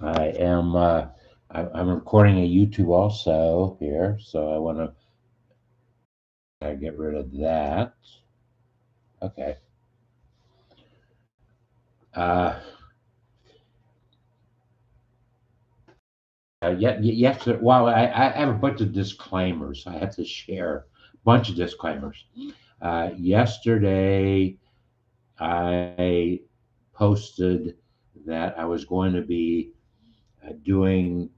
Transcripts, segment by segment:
I'm recording a YouTube also here, so I want to get rid of that. Okay. Uh, Yesterday, well, I have a bunch of disclaimers. I have to share a bunch of disclaimers. Yesterday, I posted that I was going to be doing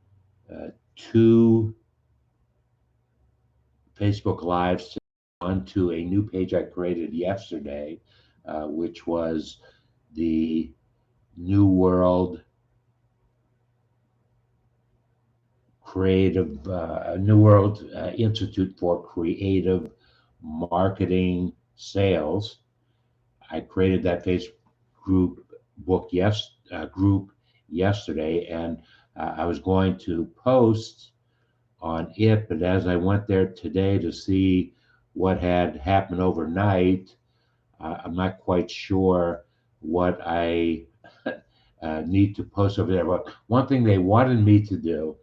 two Facebook Lives onto a new page I created yesterday, which was the New World Institute for Creative Marketing Sales. I created that Facebook group yesterday, and I was going to post on it, but as I went there today to see what had happened overnight, I'm not quite sure what I need to post over there. But one thing they wanted me to do,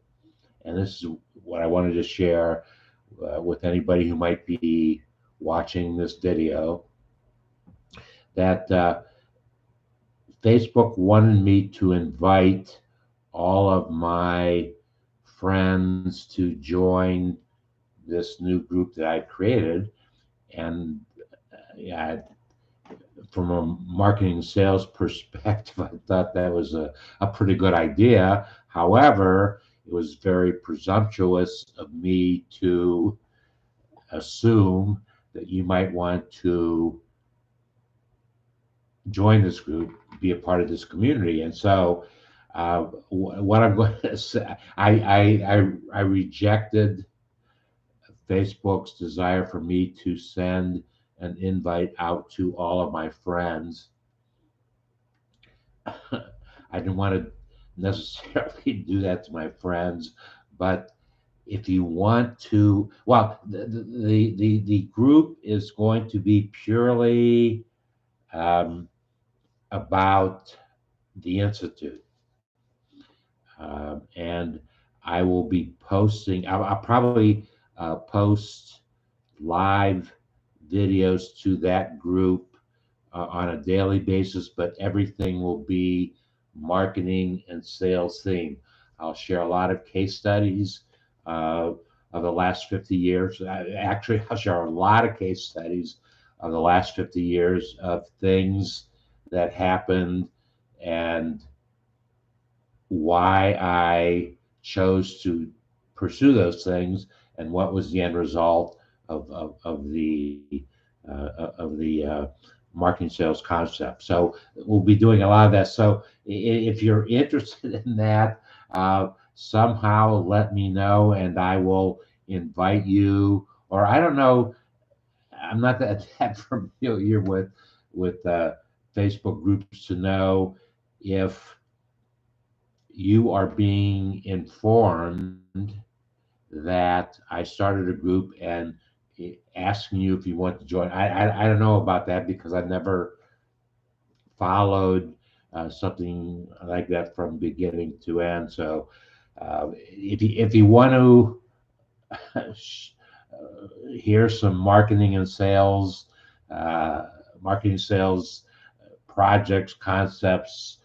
and this is what I wanted to share with anybody who might be watching this video, that Facebook wanted me to invite all of my friends to join this new group that I created. And yeah, from a marketing and sales perspective, I thought that was a pretty good idea. However, it was very presumptuous of me to assume that you might want to join this group, be a part of this community. And so, what I'm going to say, I rejected Facebook's desire for me to send an invite out to all of my friends. I didn't want to necessarily do that to my friends, but if you want to, well, the group is going to be purely about the institute, and I will be posting. I'll probably post live videos to that group on a daily basis, but everything will be marketing and sales theme. I'll share a lot of case studies of the last 50 years. Actually, I'll share a lot of case studies of the last 50 years of things that happened and why I chose to pursue those things and what was the end result of the marketing sales concept. So we'll be doing a lot of that. So if you're interested in that, somehow let me know and I will invite you. Or I don't know, I'm not that familiar with Facebook groups to know if you are being informed that I started a group and asking you if you want to join. I don't know about that because I've never followed something like that from beginning to end. So if you want to hear some uh, marketing sales projects, concepts,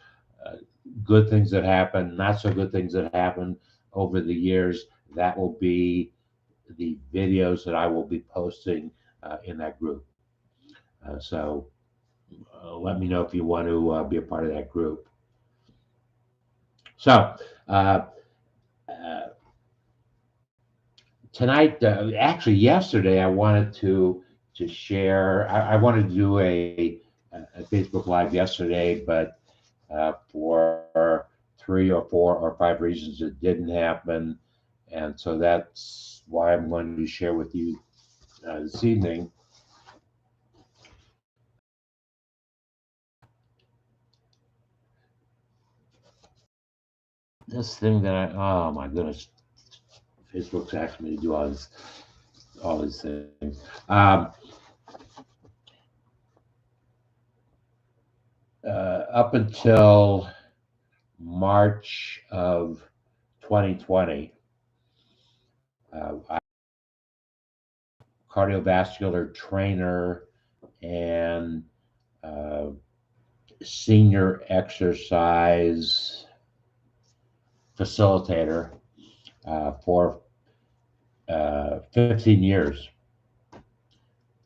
uh, good things that happen, not so good things that happen over the years, that will be the videos that I will be posting in that group. So let me know if you want to be a part of that group. So uh, uh, tonight, actually yesterday, I wanted to share. I wanted to do a Facebook Live yesterday, but for 3 or 4 or 5 reasons, it didn't happen, and so that's why I'm going to share with you this evening. This thing that oh my goodness, Facebook's asking me to do all these things. Up until March of 2020. I'm a cardiovascular trainer and uh, senior exercise facilitator for 15 years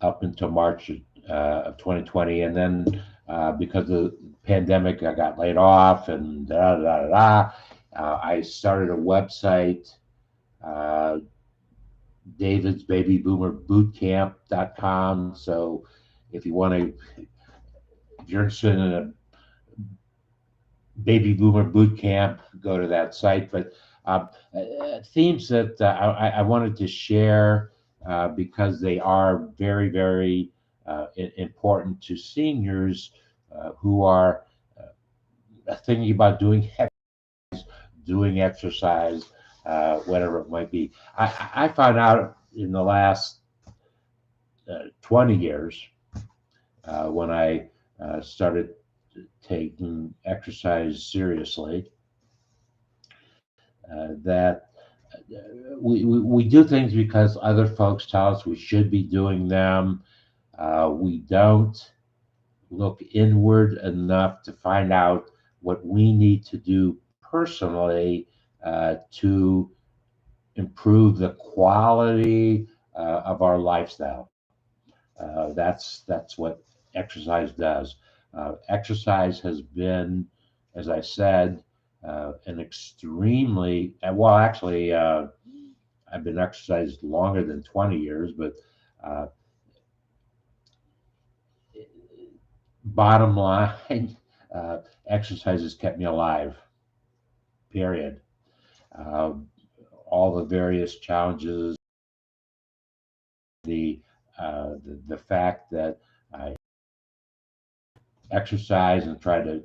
up until March of 2020. And then because of the pandemic, I got laid off and da da da da. I started a website, uh, David's Baby Boomer Bootcamp.com. So if you want to, if you're interested in a baby boomer boot camp, go to that site. But themes that I wanted to share because they are very, very important to seniors who are thinking about doing exercise, whatever it might be. I found out in the last 20 years when I started taking exercise seriously that we do things because other folks tell us we should be doing them. We don't look inward enough to find out what we need to do personally to improve the quality of our lifestyle. That's what exercise does. Exercise has been, as I said, an extremely well. Actually, I've been exercised longer than 20 years, but uh, bottom line, exercise has kept me alive. Period. Uh, all the various challenges, the fact that I exercise and try to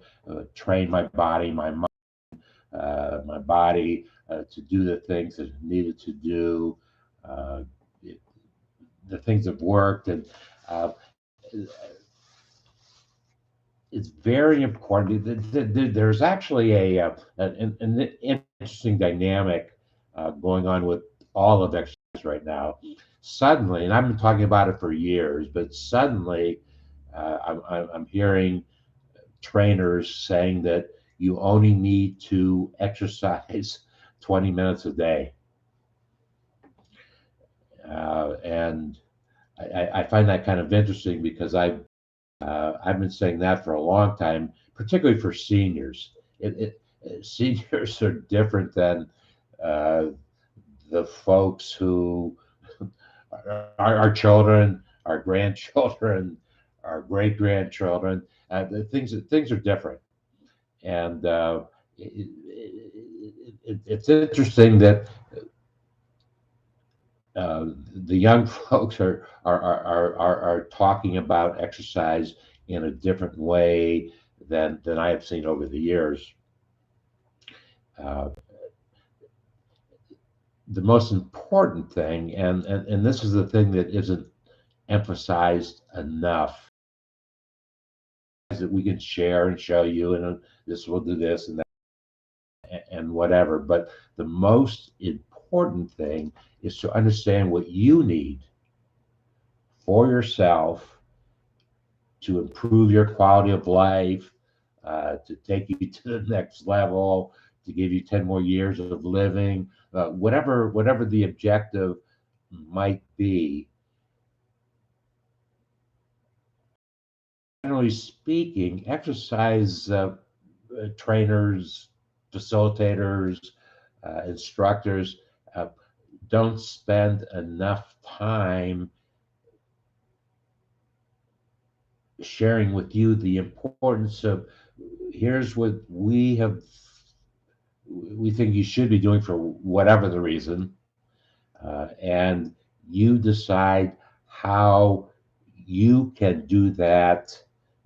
train my body, my body to do the things that it needed to do. Uh, it, the things have worked, and uh, it's very important. There's actually an interesting dynamic going on with all of exercise right now. Suddenly, and I've been talking about it for years, but suddenly I'm hearing trainers saying that you only need to exercise 20 minutes a day. And I find that kind of interesting because I've been saying that for a long time, particularly for seniors. Seniors are different than uh, the folks who our children, our grandchildren, our great grandchildren. The things are different, and it's interesting that the young folks are talking about exercise in a different way than I have seen over the years. Uh, the most important thing, and this is the thing that isn't emphasized enough, is that we can share and show you, and this will do this and that and whatever. But the most important thing is to understand what you need for yourself to improve your quality of life, to take you to the next level, to give you 10 more years of living, whatever the objective might be. Generally speaking, exercise trainers, facilitators, instructors uh, don't spend enough time sharing with you the importance of here's what we think you should be doing for whatever the reason, and you decide how you can do that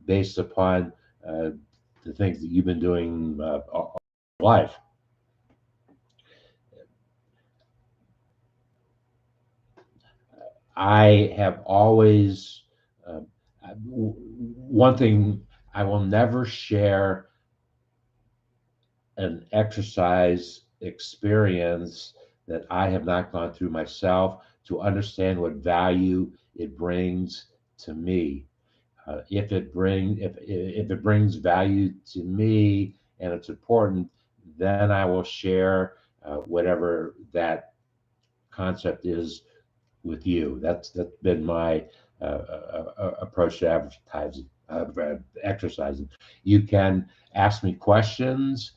based upon the things that you've been doing all your life. I have always, uh, one thing I will never share an exercise experience that I have not gone through myself to understand what value it brings to me. If it brings value to me and it's important, then I will share whatever that concept is with you. That's been my approach to advertising, exercising. You can ask me questions.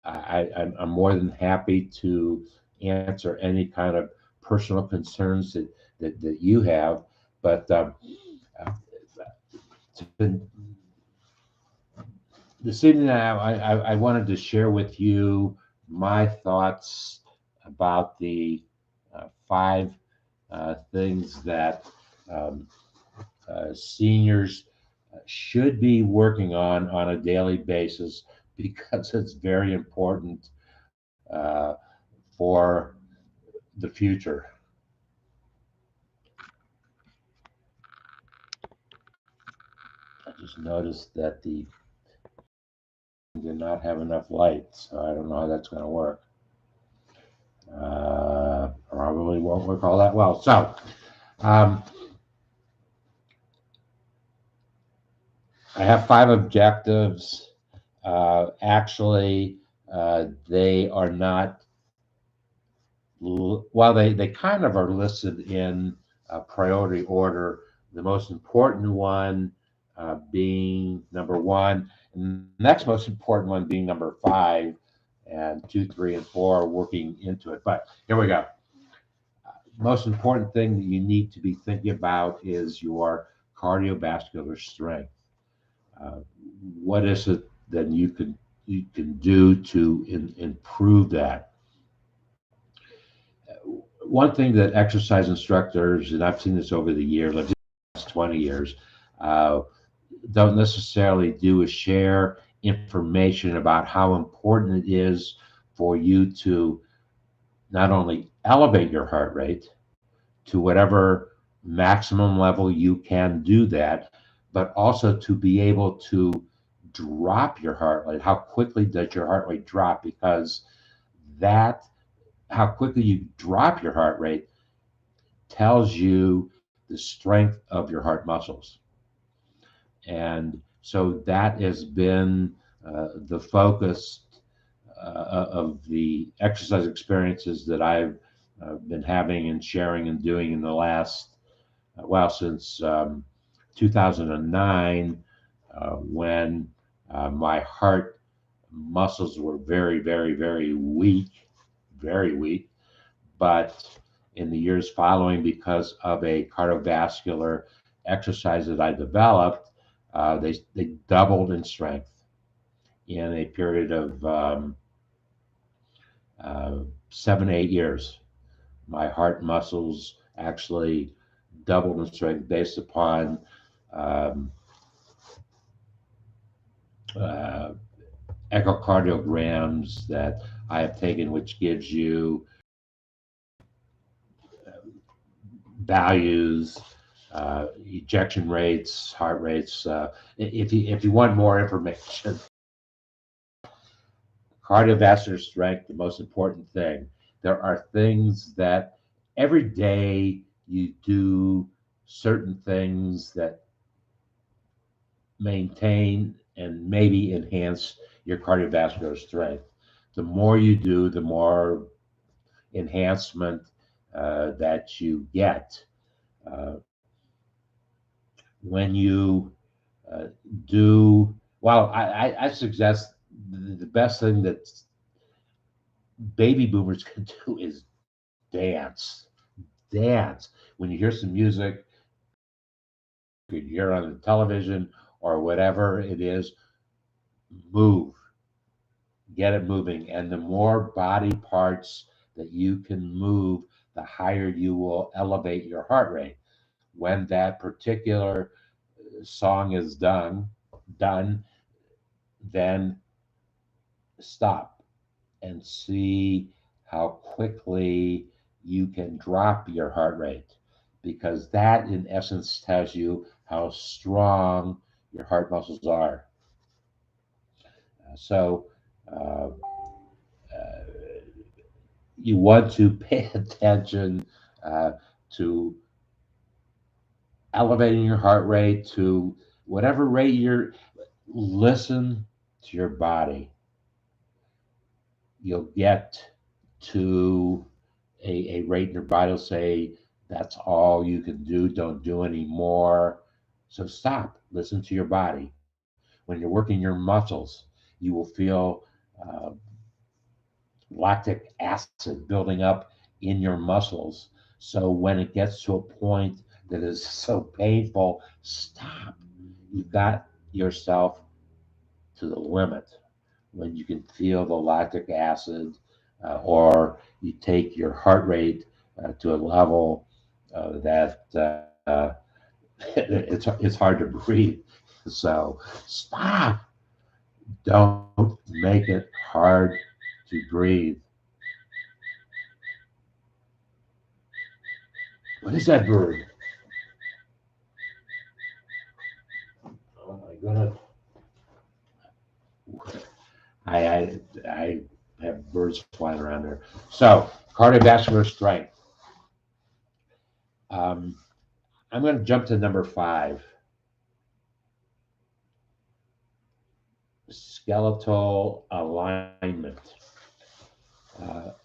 I'm more than happy to answer any kind of personal concerns that you have. But to, this evening, I wanted to share with you my thoughts about the five things that um, seniors should be working on a daily basis because it's very important uh, for the future. I just noticed that the did not have enough light, so I don't know how that's going to work. Probably won't work all that well. So, um, I have five objectives. Actually, they are not, well, they kind of are listed in priority order. The most important one being number one, and the next most important one being number five, and two, three, and four working into it. But here we go. Most important thing that you need to be thinking about is your cardiovascular strength. Uh, what is it that you can do to improve that? One thing that exercise instructors, and I've seen this over the years, I've seen the last 20 years, uh, don't necessarily do is share information about how important it is for you to not only elevate your heart rate to whatever maximum level you can do that, but also to be able to drop your heart rate. How quickly does your heart rate drop? Because that, how quickly you drop your heart rate tells you the strength of your heart muscles. And so that has been the focus of the exercise experiences that I've been having and sharing and doing in the last, well, since 2009, when my heart muscles were very, very, very weak. But in the years following, because of a cardiovascular exercise that I developed, they doubled in strength in a period of 7, 8 years. My heart muscles actually doubled in strength based upon um, uh, echocardiograms that I have taken, which gives you values, ejection rates, heart rates. If you want more information, cardiovascular strength, the most important thing. There are things that every day you do certain things that maintain and maybe enhance your cardiovascular strength. The more you do, the more enhancement that you get. Uh, when you uh, do, well, I suggest the best thing that baby boomers can do is dance. Dance. When you hear some music, you hear on the television or whatever it is, move, get it moving. And the more body parts that you can move, the higher you will elevate your heart rate. When that particular song is done, then stop and see how quickly you can drop your heart rate, because that in essence tells you how strong your heart muscles are. So uh, You want to pay attention to elevating your heart rate to whatever rate you're. Listen to your body. You'll get to a rate in your body will say, that's all you can do, don't do any more. So stop, listen to your body. When you're working your muscles, you will feel uh, lactic acid building up in your muscles. So when it gets to a point that is so painful, stop. You've got yourself to the limit. When you can feel the lactic acid, or you take your heart rate to a level that it's hard to breathe. So stop. Don't make it hard to breathe. What is that bird? Oh my goodness. I have birds flying around there. So cardiovascular strength. Um, I'm going to jump to number 5. Skeletal alignment.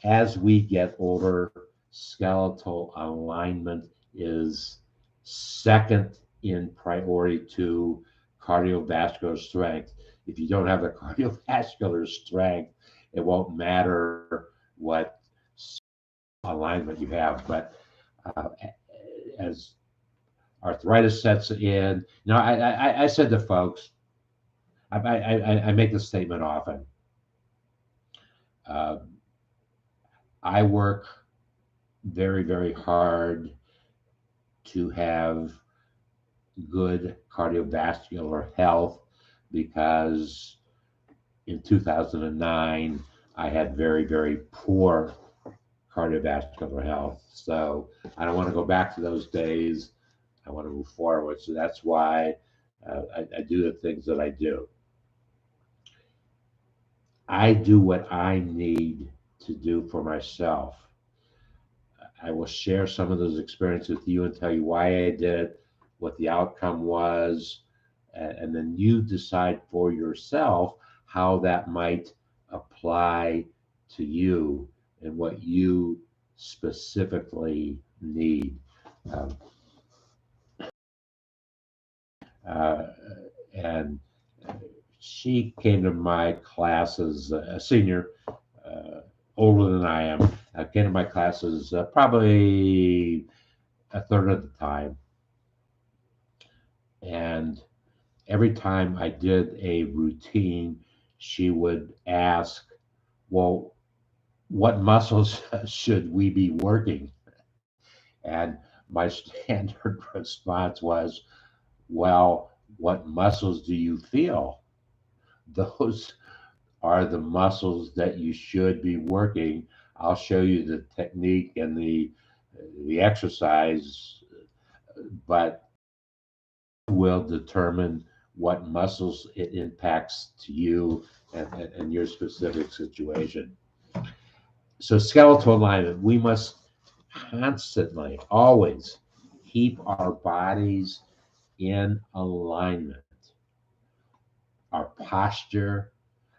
As we get older, skeletal alignment is second in priority to cardiovascular strength. If you don't have the cardiovascular strength, it won't matter what alignment you have. But uh, as arthritis sets in, I said to folks, I make this statement often. Uh, I work very, very hard to have good cardiovascular health because in 2009, I had very, very poor cardiovascular health. So I don't want to go back to those days. I want to move forward. So that's why I do the things that I do. I do what I need to do for myself. I will share some of those experiences with you and tell you why I did it, what the outcome was, and then you decide for yourself how that might apply to you and what you specifically need. Um, uh, and she came to my class as a senior, uh, older than I am. Came to my classes probably a third of the time. And every time I did a routine, she would ask, well, what muscles should we be working? And my standard response was, well, what muscles do you feel? Those are the muscles that you should be working. I'll show you the technique and the exercise, but will determine what muscles it impacts to you and your specific situation. So skeletal alignment, we must constantly, always keep our bodies in alignment. Our posture,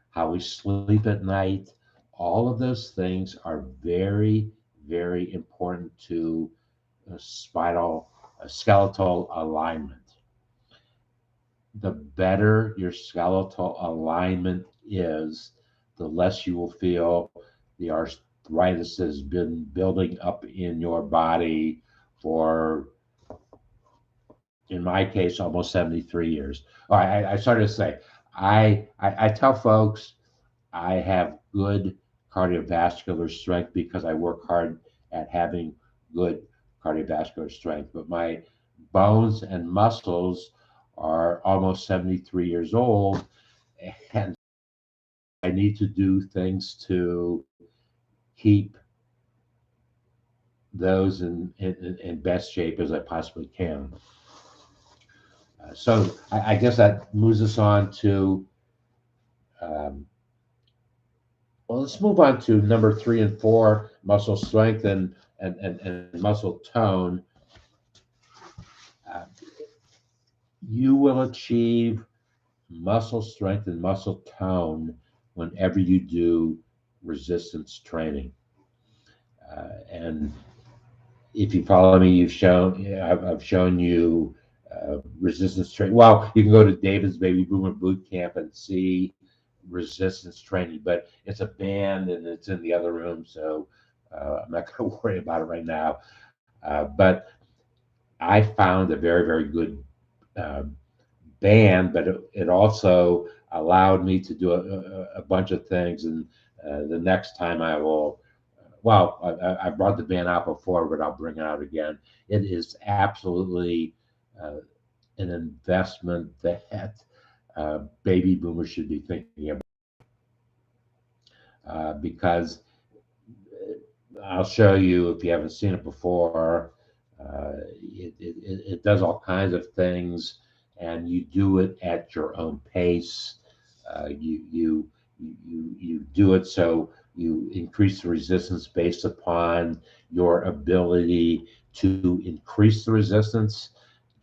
how we sleep at night, all of those things are very, very important to skeletal alignment. The better your skeletal alignment is, the less you will feel the arthritis has been building up in your body for, in my case, almost 73 years. Oh, I started to say, I tell folks I have good cardiovascular strength because I work hard at having good cardiovascular strength. But my bones and muscles are almost 73 years old, and I need to do things to keep those in best shape as I possibly can. So I guess that moves us on to um, Well, let's move on to number 3 and 4, muscle strength and muscle tone. Uh, you will achieve muscle strength and muscle tone whenever you do resistance training. And if you follow me, I've shown you resistance training. Well, you can go to David's Baby Boomer Boot Camp and see resistance training, but it's a band and it's in the other room, so I'm not going to worry about it right now. But I found a very, very good uh, band, but it also allowed me to do a bunch of things. And the next time I will, well, I brought the band out before, but I'll bring it out again. It is absolutely uh, an investment that baby boomers should be thinking about because I'll show you if you haven't seen it before. It does all kinds of things, and you do it at your own pace. You do it so you increase the resistance based upon your ability to increase the resistance.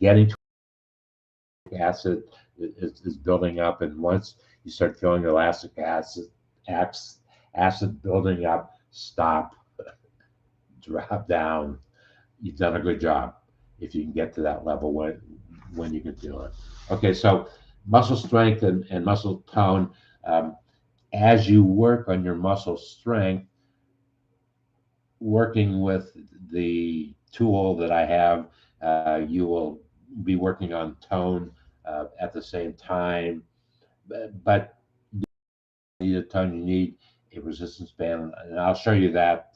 Getting to acid is building up, and once you start feeling the lactic acid building up, stop, drop down. You've done a good job if you can get to that level when you can do it. Okay, so muscle strength and muscle tone. Um, as you work on your muscle strength, working with the tool that I have, you will be working on tone at the same time. But you need a tone, you need a resistance band, and I'll show you that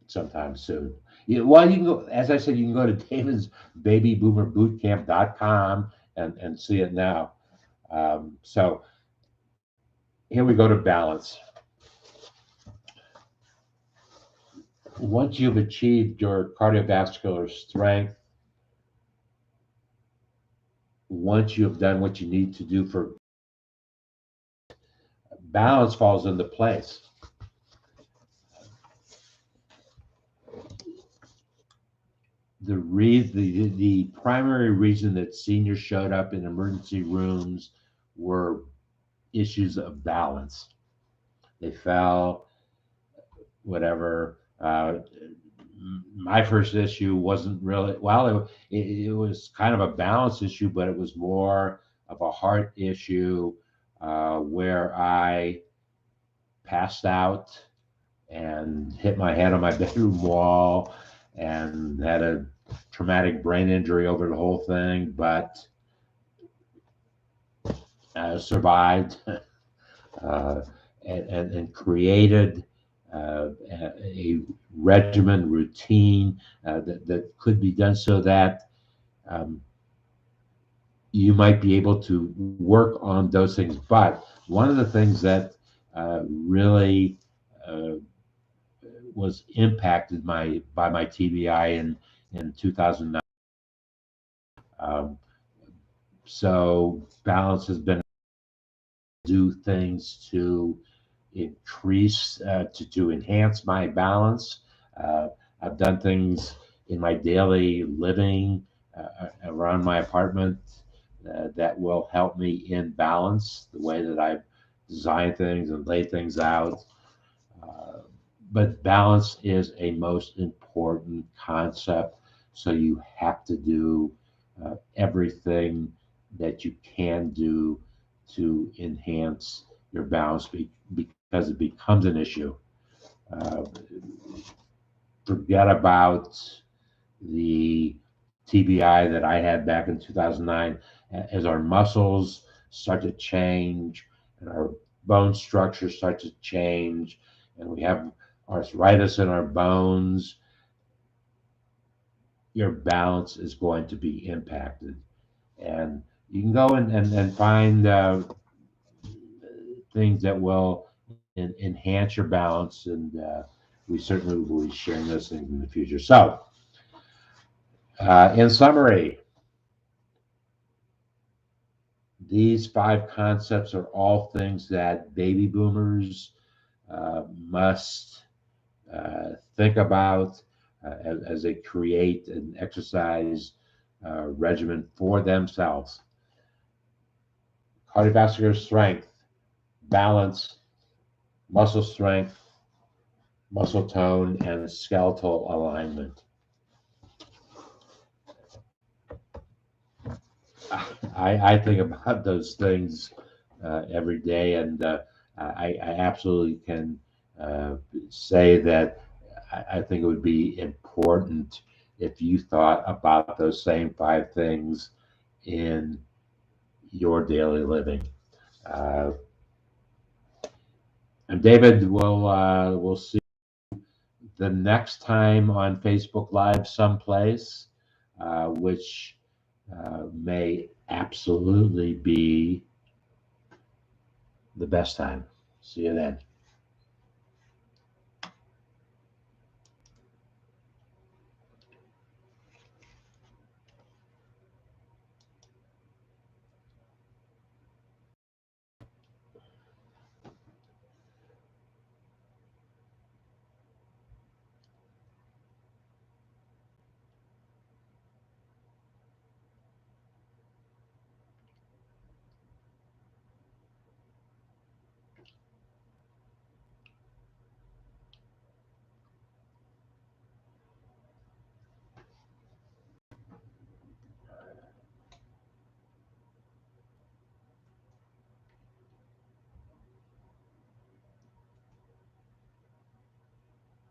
sometime soon. Well, you can go, as I said, you can go to davidsbabyboomerbootcamp.com and see it now. So here we go to balance. Once you've achieved your cardiovascular strength, once you have done what you need to do for balance, falls into place. The primary reason that seniors showed up in emergency rooms were issues of balance. They fell, whatever. My first issue wasn't really, well, it was kind of a balance issue, but it was more of a heart issue where I passed out and hit my head on my bedroom wall and had a traumatic brain injury over the whole thing, but survived uh, and created a regimen routine that could be done so that um, you might be able to work on those things. But one of the things that really was impacted by my TBI in 2009. Um, so balance has been do things to increase to enhance my balance. Uh, I've done things in my daily living around my apartment that will help me in balance the way that I've designed things and laid things out. Uh, but balance is a most important concept. So you have to do everything that you can do to enhance your balance because it becomes an issue. Uh, Forget about the TBI that I had back in 2009. As our muscles start to change and our bone structure starts to change, and we have arthritis in our bones, your balance is going to be impacted. And you can go and find things that will enhance your balance, and we certainly will be sharing those things in the future. So, in summary, These 5 concepts are all things that baby boomers must think about as they create an exercise regimen for themselves. Cardiovascular strength, balance, muscle strength, muscle tone, and skeletal alignment. I think about those things every day, and I absolutely can say that I think it would be important if you thought about those same 5 things in your daily living. Uh, and David, we'll see the next time on Facebook Live someplace, which may absolutely be the best time. See you then.